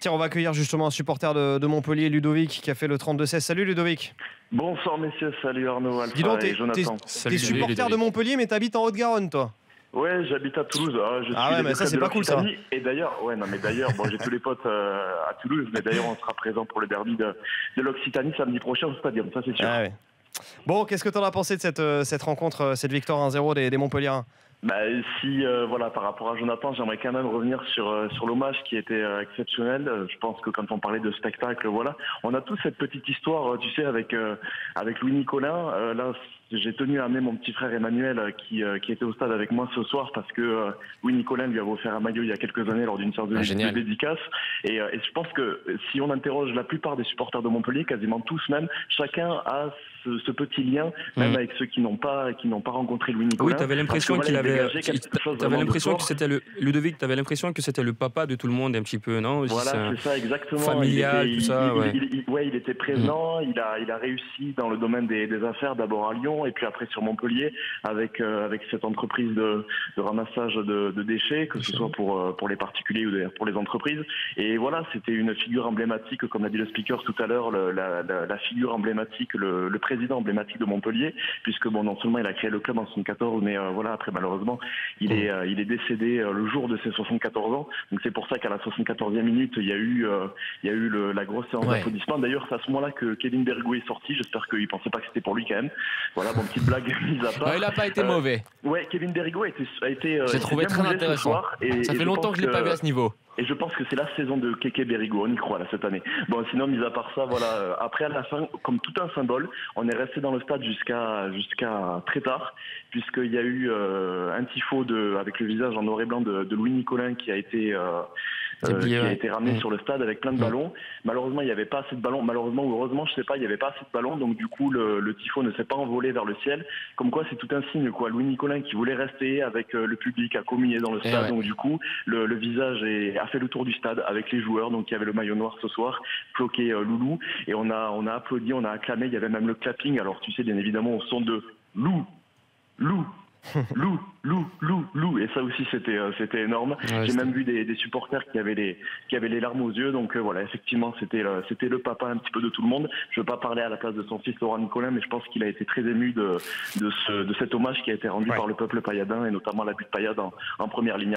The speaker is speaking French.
Tiens, on va accueillir justement un supporter de Montpellier, Ludovic, qui a fait le 32-16. Salut Ludovic. Bonsoir messieurs, salut Arnaud, Dis donc, Alpha et Jonathan. T'es supporter de Montpellier, mais t'habites en Haute-Garonne, toi. Ouais, j'habite à Toulouse. Je suis ouais, mais ça c'est pas cool ça. Et d'ailleurs, bon, j'ai tous les potes à Toulouse, mais d'ailleurs on sera présent pour le derby de l'Occitanie samedi prochain au Stadium, ça c'est sûr. Ah ouais. Bon, qu'est-ce que t'en as pensé de cette rencontre, cette victoire 1-0 des Montpelliérains? Par rapport à Jonathan, j'aimerais quand même revenir sur l'hommage qui était exceptionnel. Je pense que quand on parlait de spectacle, on a tous cette petite histoire, tu sais, avec Louis Nicolin. Là, j'ai tenu à amener mon petit frère Emmanuel qui était au stade avec moi ce soir parce que Louis Nicolin lui avait offert un maillot il y a quelques années lors d'une séance de dédicace. Et je pense que si on interroge la plupart des supporters de Montpellier, quasiment tous même, chacun a ce petit lien, même avec ceux qui n'ont pas rencontré Louis Nicolin. Oui, tu avais l'impression qu'il avait. T'avais l'impression que c'était Ludovic, t'avais l'impression que c'était le papa de tout le monde un petit peu, non? Voilà, c'est ça, exactement. Familial, tout ça. Il était présent. Il a réussi dans le domaine des affaires, d'abord à Lyon et puis après sur Montpellier avec cette entreprise de ramassage de déchets, que ce soit pour les particuliers ou d'ailleurs pour les entreprises. Et voilà, c'était une figure emblématique, comme l'a dit le speaker tout à l'heure, la figure emblématique, le président emblématique de Montpellier, puisque non seulement il a créé le club en 74, mais après malheureusement il est décédé le jour de ses 74 ans. Donc c'est pour ça qu'à la 74e minute il y a eu la grosse séance d'applaudissements. D'ailleurs c'est à ce moment-là que Kevin Bergou est sorti. J'espère qu'il pensait pas que c'était pour lui quand même. Voilà, bon, petite blague mise à part. Il n'a pas été mauvais. Ouais, Kevin Bergou a été j'ai trouvé très intéressant. Ça fait longtemps que je l'ai pas vu à ce niveau. Et je pense que c'est la saison de Keke Berigo, on y croit là cette année. Bon, sinon, mis à part ça, voilà. Après, à la fin, comme tout un symbole, on est resté dans le stade jusqu'à très tard, puisqu'il y a eu un tifo avec le visage en noir et blanc de Louis Nicolin qui a été ramené sur le stade avec plein de ballons. Malheureusement, il n'y avait pas assez de ballons. Malheureusement ou heureusement, je sais pas, il n'y avait pas assez de ballons. Donc du coup, le tifo ne s'est pas envolé vers le ciel. Comme quoi, c'est tout un signe, quoi. Louis Nicolin qui voulait rester avec le public, a communié dans le stade. Donc du coup, le visage a fait le tour du stade avec les joueurs. Donc il y avait le maillot noir ce soir, floqué Loulou. Et on a applaudi, on a acclamé. Il y avait même le clapping. Alors tu sais, bien évidemment, au son de Lou. Lou, et ça aussi c'était énorme. J'ai même vu des supporters qui avaient les larmes aux yeux. Donc voilà, effectivement c'était le papa un petit peu de tout le monde. Je veux pas parler à la place de son fils Laurent Nicolin, mais je pense qu'il a été très ému de cet hommage qui a été rendu par le peuple payadin et notamment la butte Payade en première ligne.